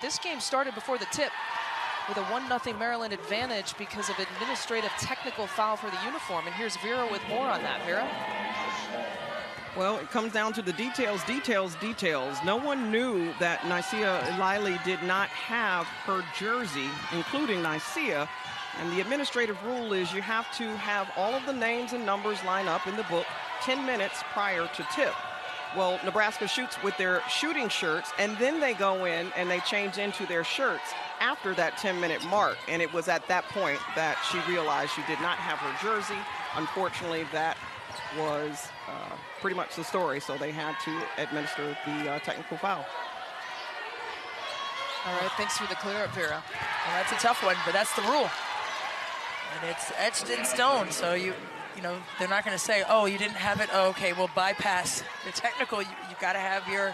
This game started before the tip with a 1-0 Maryland advantage because of administrative technical foul for the uniform. And here's Vera with more on that. Vera? Well, it comes down to the details. No one knew that Nysia Liley did not have her jersey, including Nysia. And the administrative rule is you have to have all of the names and numbers line up in the book 10 minutes prior to tip. Well, Nebraska shoots with their shooting shirts, and then they go in and they change into their shirts after that 10-minute mark. And it was at that point that she realized she did not have her jersey. Unfortunately, that was pretty much the story, so they had to administer the technical foul. All right, thanks for the clear up, Vera. Well, that's a tough one, but that's the rule. And it's etched in stone, so you know, they're not going to say, oh, you didn't have it. Oh, okay, we'll bypass the technical. You've got to have your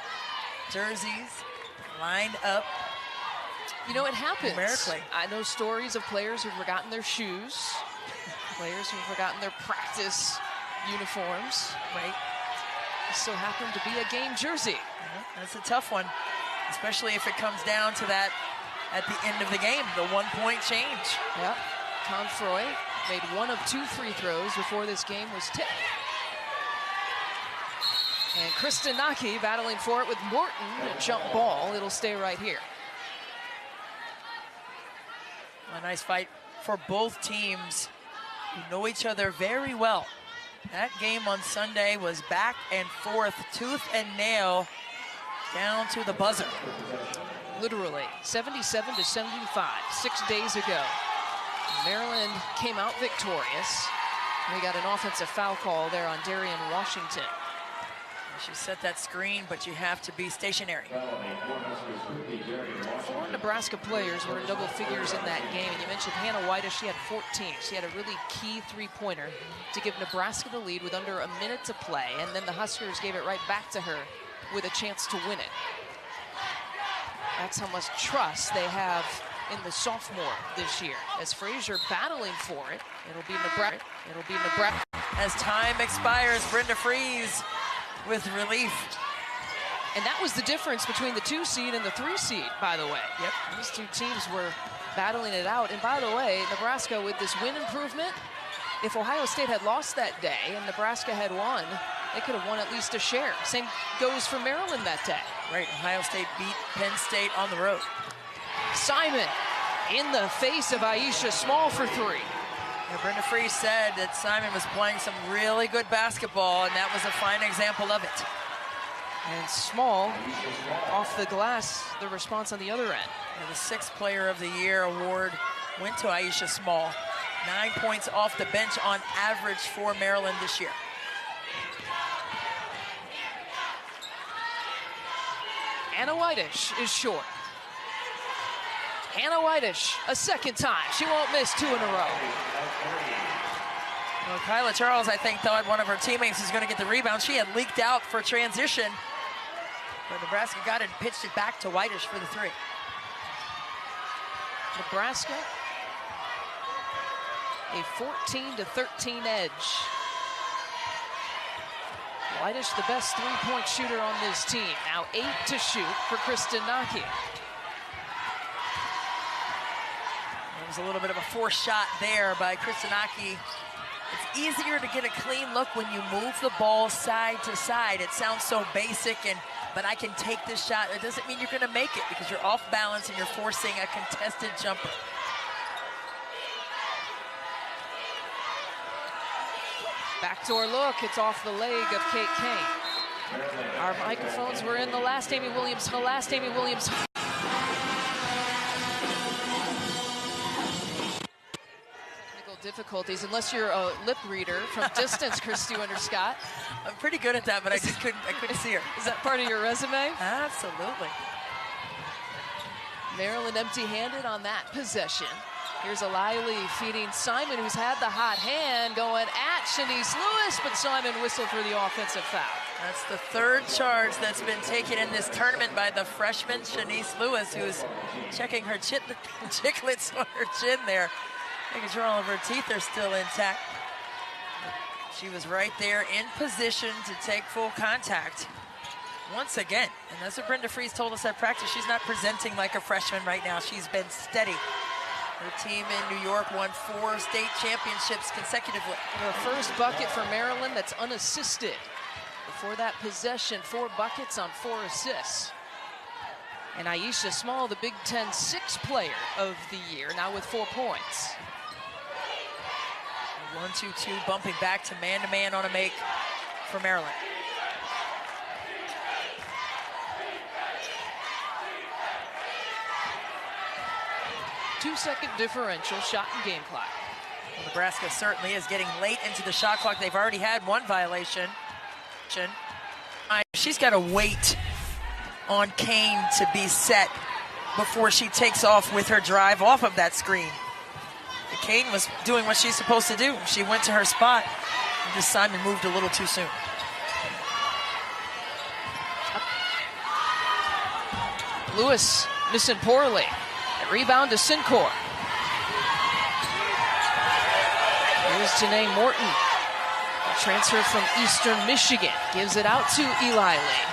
jerseys lined up. You know, it happens. Numerically. I know stories of players who've forgotten their shoes, players who've forgotten their practice uniforms. Right. It still happened to be a game jersey. Yeah, that's a tough one, especially if it comes down to that at the end of the game, the 1-point change. Yep. Confroy made 1 of 2 free throws before this game was tipped. And Kristen Naki battling for it with Morton, a jump ball. It'll stay right here. A nice fight for both teams who know each other very well. That game on Sunday was back and forth, tooth and nail, down to the buzzer. Literally, 77-75, 6 days ago. Maryland came out victorious. We got an offensive foul call there on Darian Washington. She set that screen, but you have to be stationary. 4 Nebraska players were in double figures in that game. And you mentioned Hannah Whitish, she had 14. She had a really key three-pointer to give Nebraska the lead with under a minute to play. And then the Huskers gave it right back to her with a chance to win it. That's how much trust they have in the sophomore this year. As Frazier battling for it, it'll be Nebraska. As time expires, Brenda Freeze with relief. And that was the difference between the 2 seed and the 3 seed, by the way. Yep. These two teams were battling it out. And by the way, Nebraska with this win improvement, if Ohio State had lost that day and Nebraska had won, they could have won at least a share. Same goes for Maryland that day. Right, Ohio State beat Penn State on the road. Simon in the face of Aisha Small for 3. Yeah, Brenda Freeze said that Simon was playing some really good basketball, and that was a fine example of it. And Small, off the glass, the response on the other end. Yeah, the 6th Player of the Year award went to Aisha Small. 9 points off the bench on average for Maryland this year. Hannah Whitish is short. Hannah Whitish, a second time. She won't miss 2 in a row. Well, Kyla Charles, I think, thought one of her teammates was going to get the rebound. She had leaked out for transition, but Nebraska got it and pitched it back to Whitish for the 3. Nebraska, a 14-13 edge. Whitish, the best 3-point shooter on this team. Now 8 to shoot for Kristen Naki. It was a little bit of a forced shot there by Kristen Naki. It's easier to get a clean look when you move the ball side to side. It sounds so basic, but I can take this shot. It doesn't mean you're going to make it because you're off balance and you're forcing a contested jumper. Backdoor look, it's off the leg of Kate Kane. Our microphones were in the last Amy Williams. Technical difficulties, unless you're a lip reader from distance, Christy Winter-Scott. I'm pretty good at that, but I couldn't see her. Is that part of your resume? Absolutely. Maryland empty-handed on that possession. Here's Liley feeding Simon, who's had the hot hand, going at Shanice Lewis, but Simon whistled for the offensive foul. That's the 3rd charge that's been taken in this tournament by the freshman Shanice Lewis, who's checking her chiclets on her chin there, making sure all of her teeth are still intact. She was right there in position to take full contact. once again. And that's what Brenda Freeze told us at practice. She's not presenting like a freshman right now. She's been steady. Her team in New York won 4 state championships consecutively. Her first bucket for Maryland that's unassisted. Before that possession, 4 buckets on 4 assists. And Aisha Small, the Big Ten 6th player of the year, now with 4 points. 1-2-2, bumping back to man on a make for Maryland. Two-second differential, shot and game clock. Well, Nebraska certainly is getting late into the shot clock. They've already had 1 violation. She's got to wait on Kane to be set before she takes off with her drive off of that screen. Kane was doing what she's supposed to do. She went to her spot. And just Simon moved a little too soon. Lewis missing poorly. A rebound to Sincor. Here's Janay Morton. A transfer from Eastern Michigan. Gives it out to Eli Lee.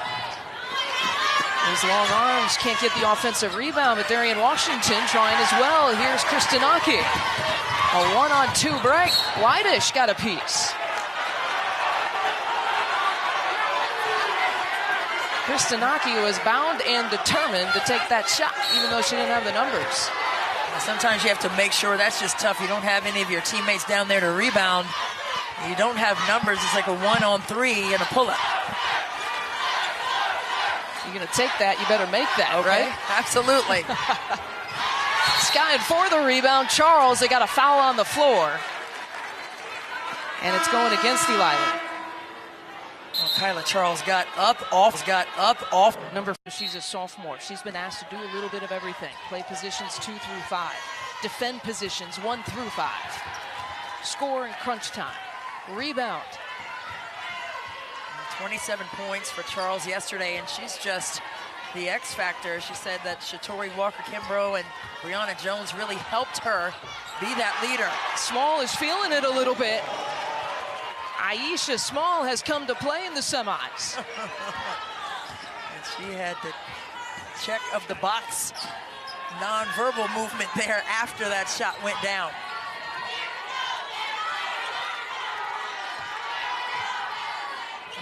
His long arms can't get the offensive rebound, but Darian Washington trying as well. Here's Kristanaki. A 1-on-2 break. Whitish got a piece. Kristanaki was bound and determined to take that shot, even though she didn't have the numbers. Sometimes you have to make sure. That's just tough. You don't have any of your teammates down there to rebound. You don't have numbers. It's like a 1-on-3 and a pull-up. You're going to take that, you better make that, okay, right? Absolutely. Skying for the rebound. Charles, they got a foul on the floor. And it's going against Eli Lee. Well, Kyla Charles got up, off. Number 4, she's a sophomore. She's been asked to do a little bit of everything. Play positions 2 through 5. Defend positions 1 through 5. Score in crunch time. Rebound. 27 points for Charles yesterday, and she's just the X factor. She said that Shatori Walker-Kimbrough and Brianna Jones really helped her be that leader. Small is feeling it a little bit. Aisha Small has come to play in the semis. And she had the check of the box nonverbal movement there after that shot went down.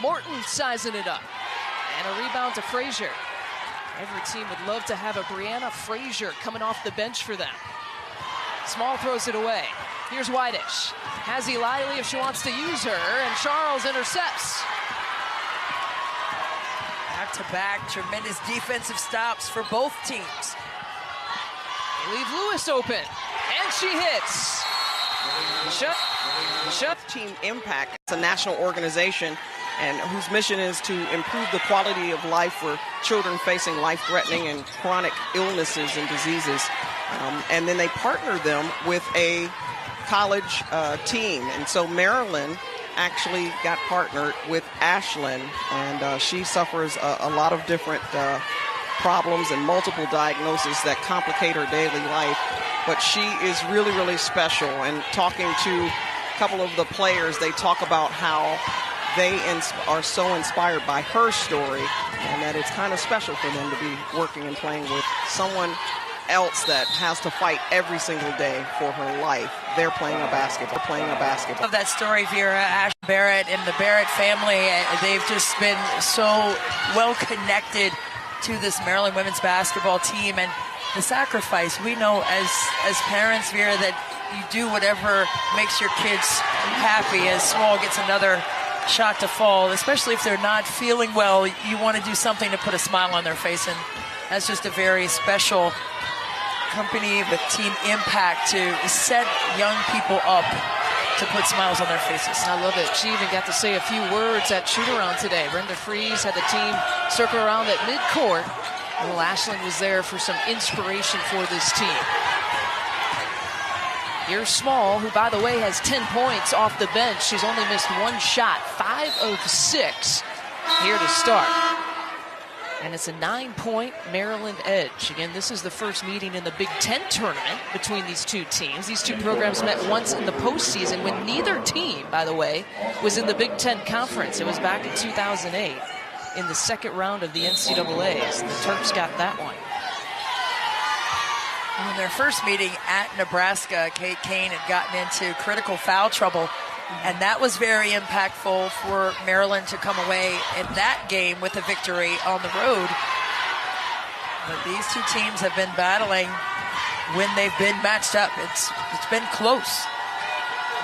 Morton sizing it up. And a rebound to Frazier. Every team would love to have a Brianna Frazier coming off the bench for them. Small throws it away. Here's Whitish. Has Eli Lee if she wants to use her, and Charles intercepts. Back-to-back, tremendous defensive stops for both teams. They leave Lewis open, and she hits. Team Impact. It's a national organization and whose mission is to improve the quality of life for children facing life-threatening and chronic illnesses and diseases. And then they partner them with a college team. And so Maryland actually got partnered with Ashlyn, and she suffers a lot of different problems and multiple diagnoses that complicate her daily life. But she is really, really special. And talking to a couple of the players, they talk about how they are so inspired by her story, and that it's kind of special for them to be working and playing with someone else that has to fight every single day for her life. They're playing a basketball. Of that story, Vera, Ash Barrett and the Barrett family, they've just been so well connected to this Maryland women's basketball team, and the sacrifice. We know as parents, Vera, that you do whatever makes your kids happy. As Small gets another shot to fall, especially if they're not feeling well, you want to do something to put a smile on their face, and that's just a very special company with Team Impact to set young people up to put smiles on their faces. I love it. She even got to say a few words at shoot-around today. Brenda Freeze had the team circle around at midcourt. Well, Ashlyn was there for some inspiration for this team. Here's Small, who, by the way, has 10 points off the bench. She's only missed 1 shot, 5 of 6 here to start. And it's a 9-point Maryland edge. Again, this is the first meeting in the Big Ten tournament between these two teams. These two programs met once in the postseason when neither team, by the way, was in the Big Ten conference. It was back in 2008. in the second round of the NCAAs. The Terps got that one. In their first meeting at Nebraska, Kate Kane had gotten into critical foul trouble, and that was very impactful for Maryland to come away in that game with a victory on the road. But these two teams have been battling when they've been matched up. It's been close.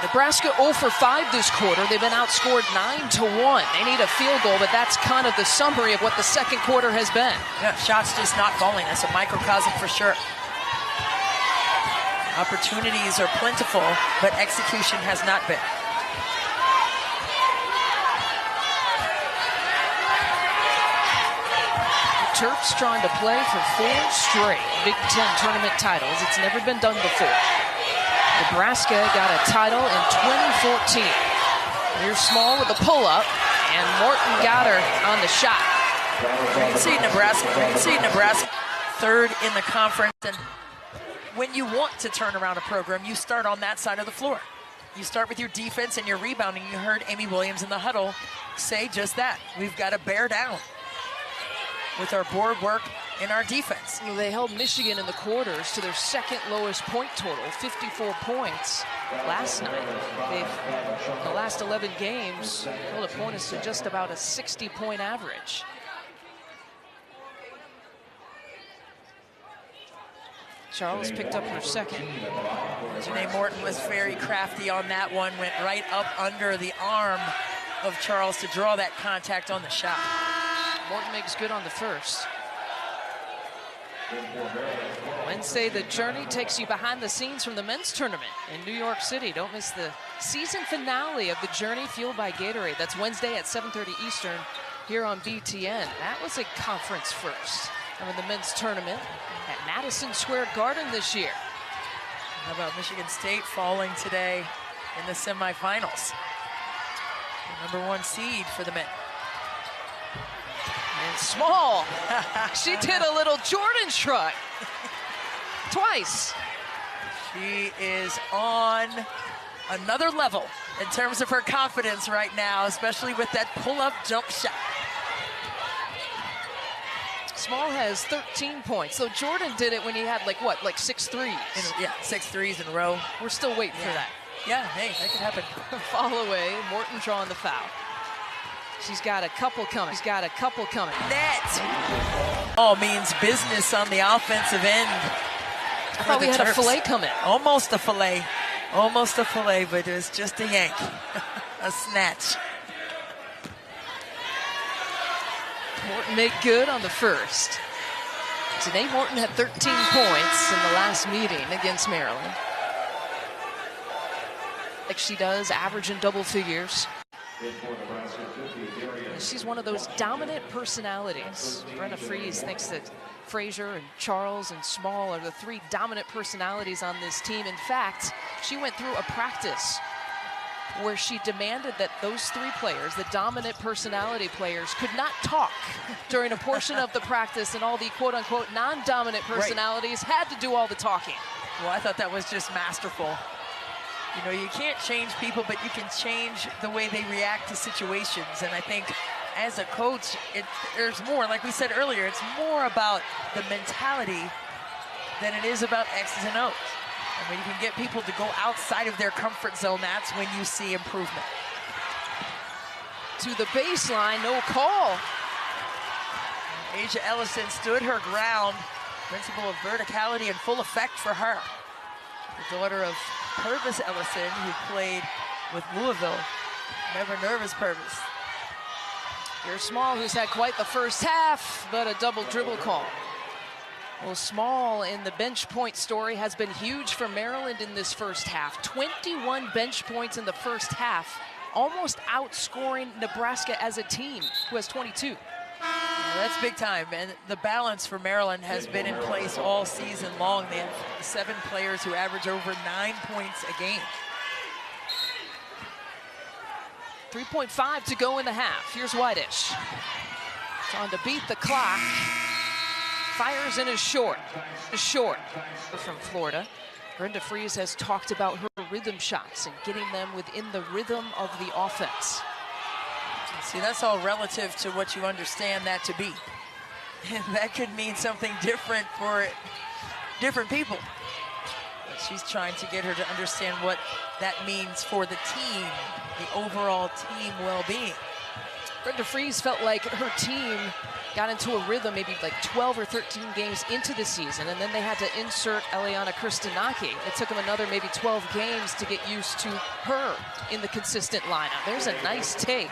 Nebraska 0 for 5 this quarter. They've been outscored 9-1. They need a field goal, but that's kind of the summary of what the second quarter has been. Yeah, shots just not falling. That's a microcosm for sure. Opportunities are plentiful, but execution has not been. Terps trying to play for 4 straight Big Ten tournament titles. It's never been done before. Nebraska got a title in 2014. Here's Small with a pull-up, and Morton got her on the shot. You can see Nebraska third in the conference, and when you want to turn around a program, you start on that side of the floor. You start with your defense and your rebounding. You heard Amy Williams in the huddle say just that. We've got to bear down with our board work and our defense. Well, they held Michigan in the quarters to their second lowest point total, 54 points last night. They've, in the last 11 games, held opponents to just about a 60-point average. Charles picked up her second. Janay Morton was very crafty on that one, went right up under the arm of Charles to draw that contact on the shot. Morton makes good on the first. Wednesday, the Journey takes you behind the scenes from the men's tournament in New York City. Don't miss the season finale of the Journey, fueled by Gatorade. That's Wednesday at 7:30 Eastern here on BTN. That was a conference first. And in the men's tournament at Madison Square Garden this year. How about Michigan State falling today in the semifinals? The #1 seed for the men. And Small, she did a little Jordan shrug. Twice. She is on another level in terms of her confidence right now, especially with that pull-up jump shot. Small has 13 points. So Jordan did it when he had like 6 threes. Yeah, 6 threes in a row. We're still waiting for that. Yeah, hey, that could happen. Fall away, Morton drawing the foul. She's got a couple coming. Net. All means business on the offensive end. I thought we had a fillet coming. Almost a fillet, but it was just a yank, a snatch. Morton made good on the first. Janay Morton had 13 points in the last meeting against Maryland. Like she does, average in double figures. She's one of those dominant personalities. Brenna Fries thinks that Frazier and Charles and Small are the 3 dominant personalities on this team. In fact, she went through a practice where she demanded that those 3 players, the dominant personality players, could not talk during a portion of the practice, and all the quote-unquote non-dominant personalities had to do all the talking. Well, I thought that was just masterful. You know, you can't change people, but you can change the way they react to situations. And I think as a coach, there's more. Like we said earlier, it's more about the mentality than it is about X's and O's. And when you can get people to go outside of their comfort zone, that's when you see improvement. To the baseline, no call. Asia Ellison stood her ground. Principle of verticality in full effect for her. The daughter of Purvis Ellison, who played with Louisville. Never nervous, Purvis. Here's Small, who's had quite the first half, but a double dribble call. Well, Small in the bench point story has been huge for Maryland in this first half. 21 bench points in the first half, almost outscoring Nebraska as a team, who has 22. Well, that's big time, and the balance for Maryland has been in place all season long. They have 7 players who average over 9 points a game. 3.5 to go in the half. Here's Whitish. Trying to beat the clock. Fires in is short. From Florida. Brenda Fries has talked about her rhythm shots and getting them within the rhythm of the offense. See, that's all relative to what you understand that to be. And that could mean something different for different people. But she's trying to get her to understand what that means for the team, the overall team well-being. Brenda Fries felt like her team got into a rhythm maybe like 12 or 13 games into the season, and then they had to insert Eliana Kristinaki. It took them another maybe 12 games to get used to her in the consistent lineup. There's a nice take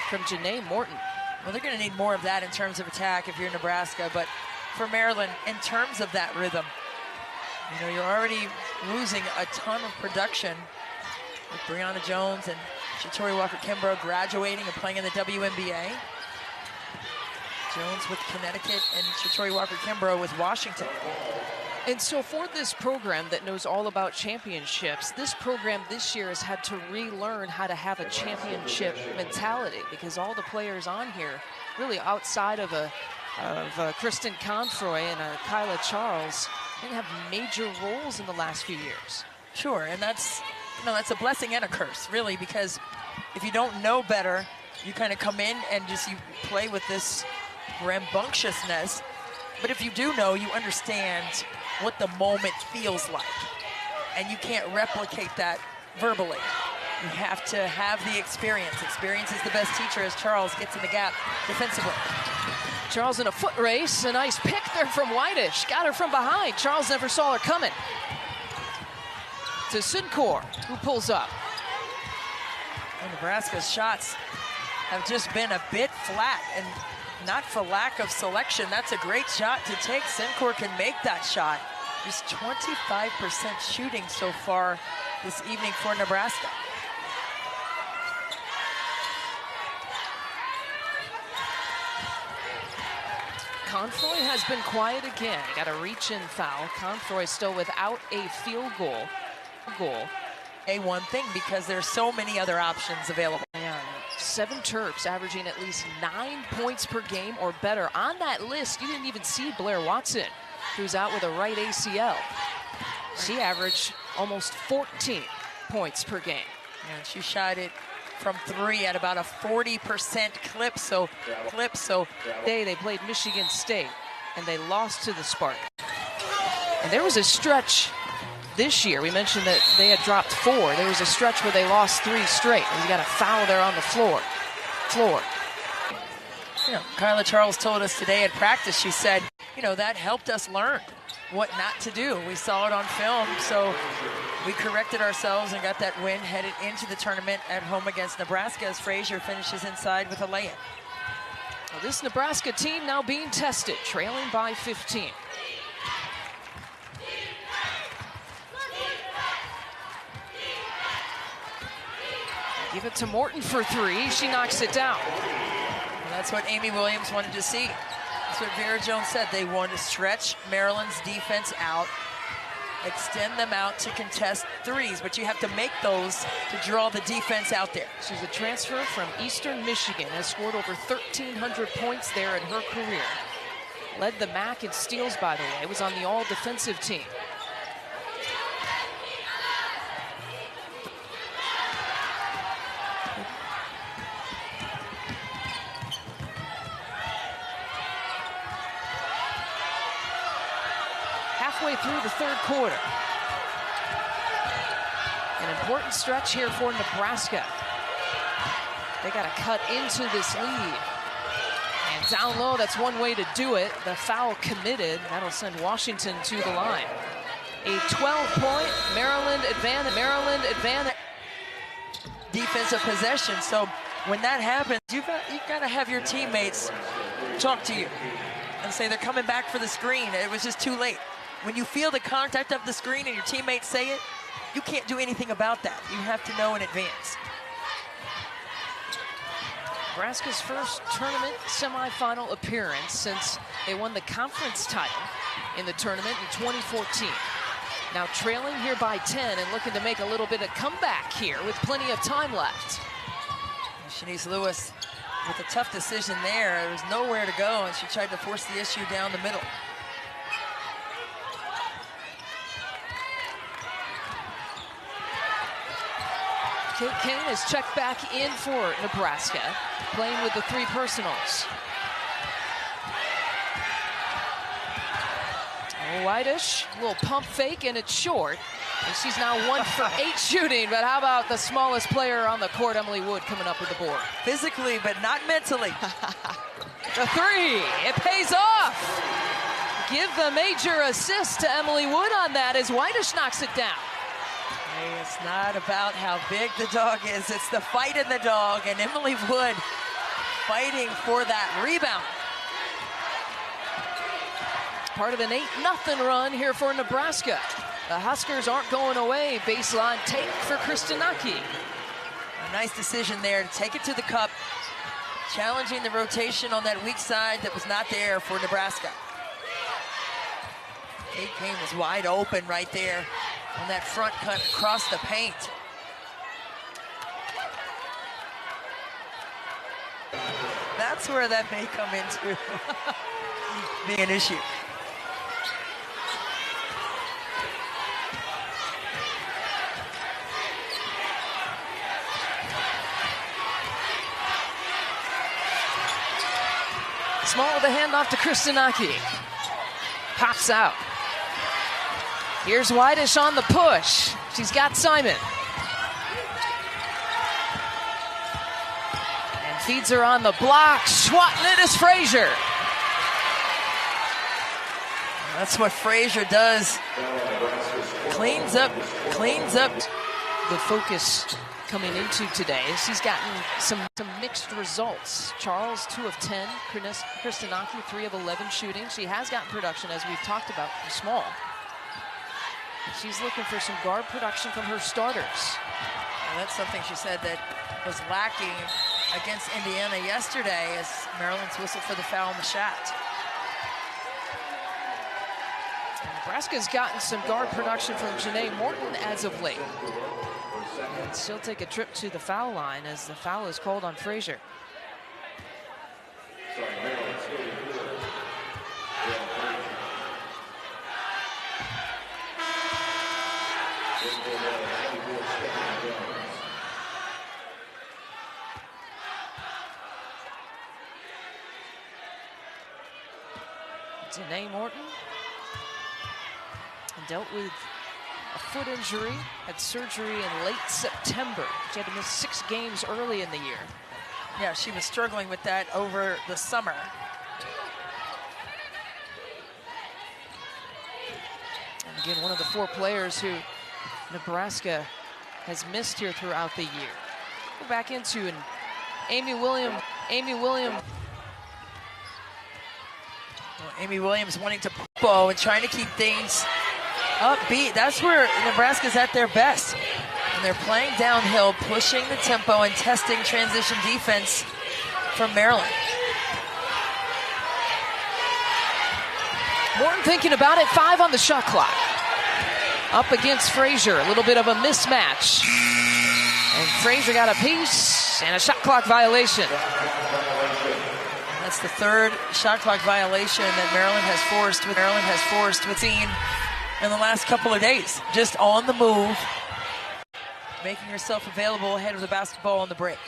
from Janay Morton. Well, they're going to need more of that in terms of attack if you're Nebraska, but for Maryland, in terms of that rhythm, you know, you're already losing a ton of production with Brianna Jones and Shatori Walker-Kimbrough graduating and playing in the WNBA. Jones with Connecticut and Shatori Walker-Kimbrough with Washington. And so for this program that knows all about championships, this program this year has had to relearn how to have a championship mentality, because all the players on here, really outside of Kristen Confroy and Kyla Charles, didn't have major roles in the last few years. Sure, and that's, you know, that's a blessing and a curse, really, because if you don't know better, you kind of come in and just you play with this rambunctiousness. But if you do know, you understand what the moment feels like. And you can't replicate that verbally. You have to have the experience. Experience is the best teacher as Charles gets in the gap defensively. Charles in a foot race, a nice pick there from Whitish. Got her from behind. Charles never saw her coming. To Sincor, who pulls up. And Nebraska's shots have just been a bit flat, and not for lack of selection. That's a great shot to take. Sincor can make that shot. Just 25% shooting so far this evening for Nebraska. Confroy has been quiet again. Got a reach-in foul. Confroy still without a field goal. A one thing, because there's so many other options available. Man, 7 Terps averaging at least 9 points per game or better. On that list, you didn't even see Blair Watson, who's out with a right ACL. She averaged almost 14 points per game. And she shot it from 3 at about a 40% clip. So They played Michigan State, and they lost to the Spark. And there was a stretch this year. We mentioned that they had dropped 4. There was a stretch where they lost 3 straight, and you got a foul there on the floor. You know, Kyla Charles told us today at practice, she said, you know, that helped us learn what not to do. We saw it on film, so we corrected ourselves and got that win, headed into the tournament at home against Nebraska as Frazier finishes inside with a lay-in. Well, this Nebraska team now being tested, trailing by 15. Give it to Morton for 3. She knocks it down. And that's what Amy Williams wanted to see. That's what Vera Jones said. They want to stretch Maryland's defense out, extend them out to contest threes, but you have to make those to draw the defense out there. She's a transfer from Eastern Michigan, has scored over 1,300 points there in her career. Led the MAC in steals, by the way, was on the all-defensive team. Halfway through the 3rd quarter. An important stretch here for Nebraska. They got to cut into this lead. And down low, that's one way to do it. The foul committed. That'll send Washington to the line. A 12-point Maryland advantage. Defensive possession. So when that happens, you've got to have your teammates talk to you and say they're coming back for the screen. It was just too late. When you feel the contact of the screen and your teammates say it, you can't do anything about that. You have to know in advance. Nebraska's first tournament semifinal appearance since they won the conference title in the tournament in 2014. Now trailing here by 10 and looking to make a little bit of comeback here with plenty of time left. Shanice Lewis with a tough decision there. There was nowhere to go, and she tried to force the issue down the middle. Kate Kane is checked back in for Nebraska, playing with the 3 personals. Whitish, a little pump fake, and it's short. And she's now 1 for 8 shooting, but how about the smallest player on the court, Emily Wood, coming up with the board? Physically, but not mentally. The 3, it pays off. Give the major assist to Emily Wood on that as Whitish knocks it down. Hey, it's not about how big the dog is, it's the fight in the dog, and Emily Wood fighting for that rebound. Part of an 8-0 run here for Nebraska. The Huskers aren't going away. Baseline take for Kristanaki. A nice decision there to take it to the cup, challenging the rotation on that weak side that was not there for Nebraska. Kate Kane was wide open right there on that front cut across the paint. That's where that may come into being an issue. Small with the handoff to Kristanaki. Pops out. Here's Whitish on the push. She's got Simon. And feeds her on the block. Swatting it is Frazier. That's what Frazier does. Cleans up the focus coming into today. She's gotten some mixed results. Charles, 2 of 10. Kristanaki, 3 of 11 shooting. She has gotten production, as we've talked about, from small. She's looking for some guard production from her starters. And that's something she said that was lacking against Indiana yesterday as Maryland's whistled for the foul on the shot. Nebraska's gotten some guard production from Janay Morton as of late. And she'll take a trip to the foul line as the foul is called on Frazier. Janay Morton dealt with a foot injury, had surgery in late September. She had to miss 6 games early in the year. Yeah, she was struggling with that over the summer. And again, one of the 4 players who Nebraska has missed here throughout the year. Go back into an Amy Williams. Well, Amy Williams wanting to and trying to keep things upbeat. That's where Nebraska's at their best. And they're playing downhill, pushing the tempo and testing transition defense from Maryland. Morton thinking about it, 5 on the shot clock. Up against Frazier, a little bit of a mismatch. And Frazier got a piece and a shot clock violation. That's the 3rd shot clock violation that Maryland has forced within in the last couple of days. Just on the move, making herself available ahead of the basketball on the break.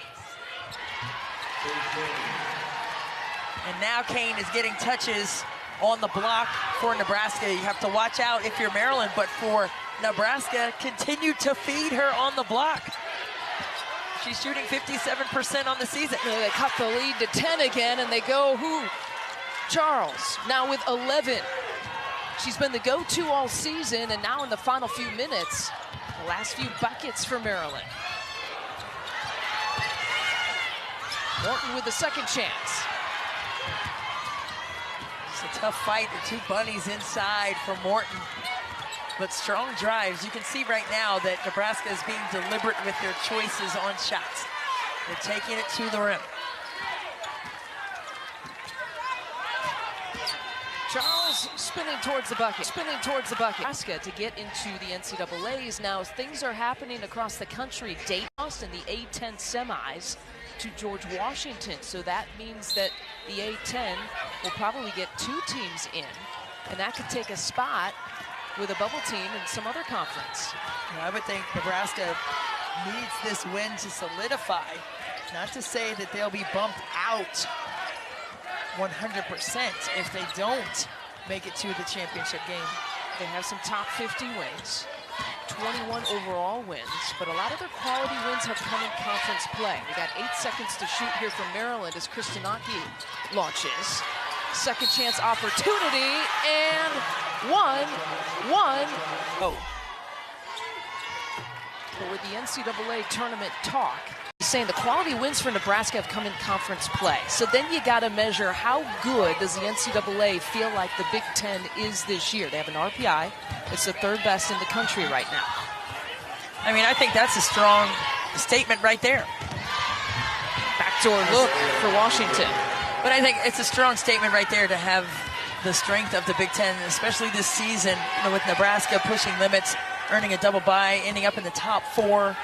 And now Kane is getting touches on the block for Nebraska. You have to watch out if you're Maryland, but for Nebraska, continue to feed her on the block. She's shooting 57% on the season. They cut the lead to 10 again, and they go who? Charles, now with 11. She's been the go-to all season, and now in the final few minutes, the last few buckets for Maryland. Morton with the second chance. It's a tough fight. The 2 bunnies inside for Morton. But strong drives. You can see right now that Nebraska is being deliberate with their choices on shots. They're taking it to the rim. Charles spinning towards the bucket. Nebraska to get into the NCAAs. Now, things are happening across the country. Dayton lost in the A10 semis to George Washington. So that means that the A10 will probably get 2 teams in. And that could take a spot with a bubble team in some other conference. Yeah, I would think Nebraska needs this win to solidify. Not to say that they'll be bumped out 100% if they don't make it to the championship game. They have some top 50 wins, 21 overall wins, but a lot of their quality wins have come in conference play. We got 8 seconds to shoot here from Maryland as Kristanaki launches. Second chance opportunity, and one. Oh. But with the NCAA tournament talk, he's saying the quality wins for Nebraska have come in conference play. So then you got to measure how good does the NCAA feel like the Big Ten is this year. They have an RPI. It's the 3rd best in the country right now. I mean, I think that's a strong statement right there. Backdoor look for Washington. But I think it's a strong statement right there to have the strength of the Big Ten, especially this season, with Nebraska pushing limits, earning a double bye, ending up in the top 4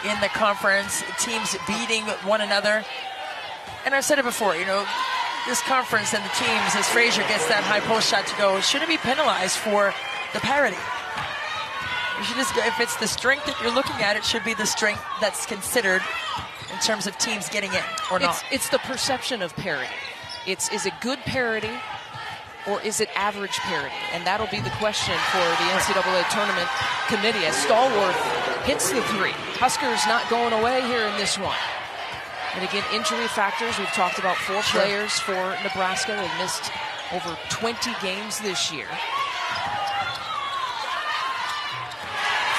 in the conference, teams beating one another. And I've said it before, this conference and the teams, as Frazier gets that high post shot to go, shouldn't be penalized for the parity. You should just go, if it's the strength that you're looking at, it should be the strength that's considered in terms of teams getting in or not. It's the perception of parity. Is it good parity or is it average parity? And that'll be the question for the NCAA tournament committee as Stallworth hits the 3. Huskers not going away here in this one. And again, injury factors. We've talked about 4 players for Nebraska. They've missed over 20 games this year.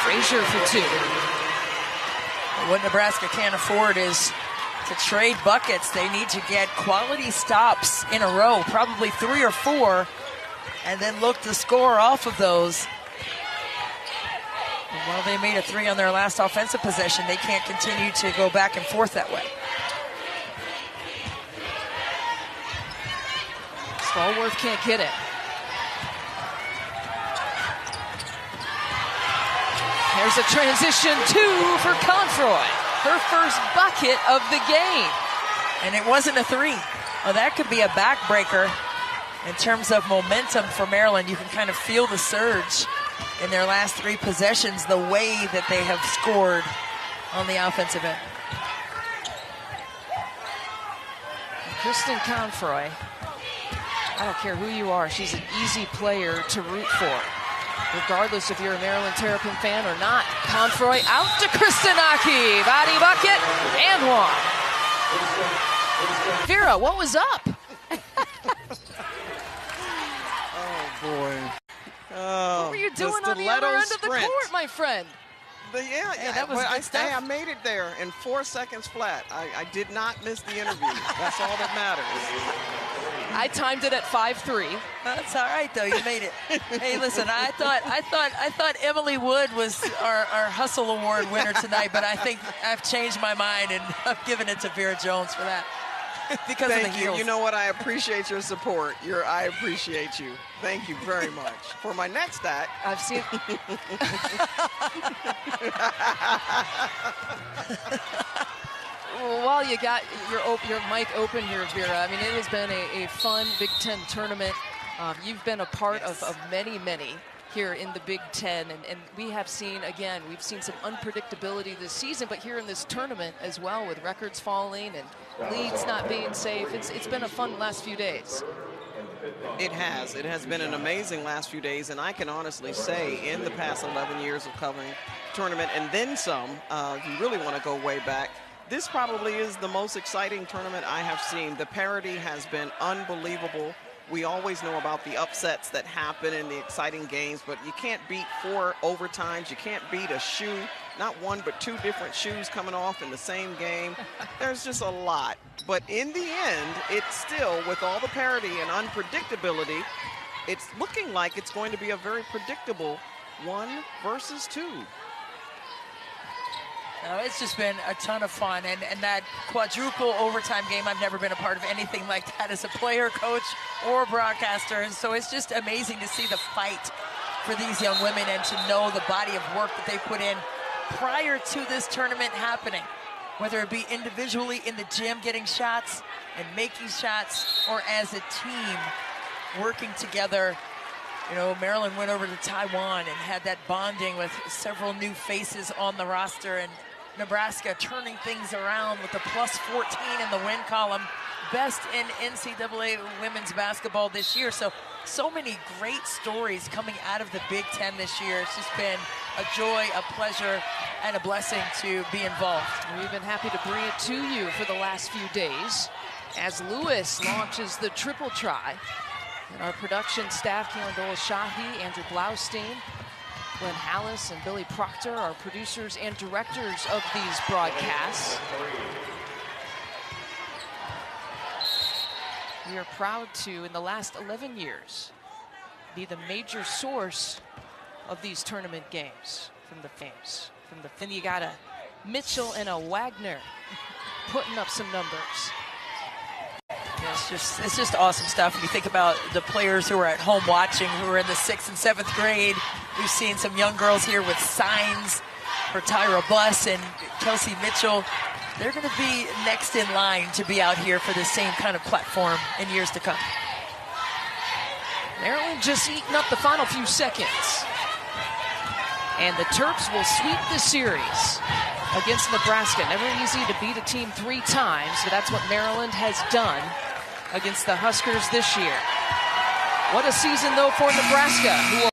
Frazier for 2. What Nebraska can't afford is to trade buckets. They need to get quality stops in a row, probably 3 or 4, and then look to score off of those. And while they made a 3 on their last offensive possession, they can't continue to go back and forth that way. Stallworth can't get it. There's a transition 2 for Confroy. Her first bucket of the game. And it wasn't a 3. Oh, that could be a backbreaker in terms of momentum for Maryland. You can kind of feel the surge in their last 3 possessions, the way that they have scored on the offensive end. Kristen Confroy, I don't care who you are, she's an easy player to root for, regardless if you're a Maryland Terrapin fan or not. Confroy out to Kristanaki. Body bucket and 1. Vera, what was up? Oh, boy. What were you doing on the other end of the court, my friend? That was good stuff. I made it there in 4 seconds flat. I did not miss the interview. That's all that matters. I timed it at 5-3. That's all right, though. You made it. Hey, listen, I thought Emily Wood was our Hustle Award winner tonight, but I think I've changed my mind and I've given it to Vera Jones for that. Because of the heels. You know what? I appreciate your support. I appreciate you. Thank you very much. For my next act, I've seen. While you got your mic open here, Vera, I mean, it has been a fun Big Ten tournament. You've been a part of many here in the Big Ten, and we have seen, again, we've seen some unpredictability this season, but here in this tournament as well, with records falling and leads not being safe, it's been a fun last few days. It has. It has been an amazing last few days, and I can honestly say in the past 11 years of covering tournament and then some, if you really want to go way back, this probably is the most exciting tournament I have seen. The parity has been unbelievable. We always know about the upsets that happen in the exciting games, but you can't beat 4 overtimes. You can't beat a shoe, not 1 but 2 different shoes coming off in the same game. There's just a lot. But in the end, it's still, with all the parity and unpredictability, it's looking like it's going to be a very predictable 1 versus 2. No, it's just been a ton of fun, and that quadruple overtime game, I've never been a part of anything like that as a player, coach, or broadcaster, and so it's just amazing to see the fight for these young women and to know the body of work that they put in prior to this tournament happening, whether it be individually in the gym getting shots and making shots, or as a team working together. You know, Maryland went over to Taiwan and had that bonding with several new faces on the roster, and Nebraska turning things around with a +14 in the win column. Best in NCAA women's basketball this year. So many great stories coming out of the Big Ten this year. It's just been a joy, a pleasure, and a blessing to be involved. We've been happy to bring it to you for the last few days as Lewis launches the triple try. And our production staff, Keelan Shahi, Andrew Blaustein, Glenn Hallis, and Billy Proctor, are producers and directors of these broadcasts. We are proud to, in the last 11 years, be the major source of these tournament games from the games. Then you got a Mitchell and a Wagner putting up some numbers. It's just awesome stuff. When you think about the players who are at home watching, who are in the 6th and 7th grade, we've seen some young girls here with signs for Tyra Buss and Kelsey Mitchell. They're going to be next in line to be out here for the same kind of platform in years to come. Maryland just eating up the final few seconds. And the Terps will sweep the series against Nebraska. Never easy to beat a team 3 times, but that's what Maryland has done against the Huskers this year. What a season, though, for Nebraska, who will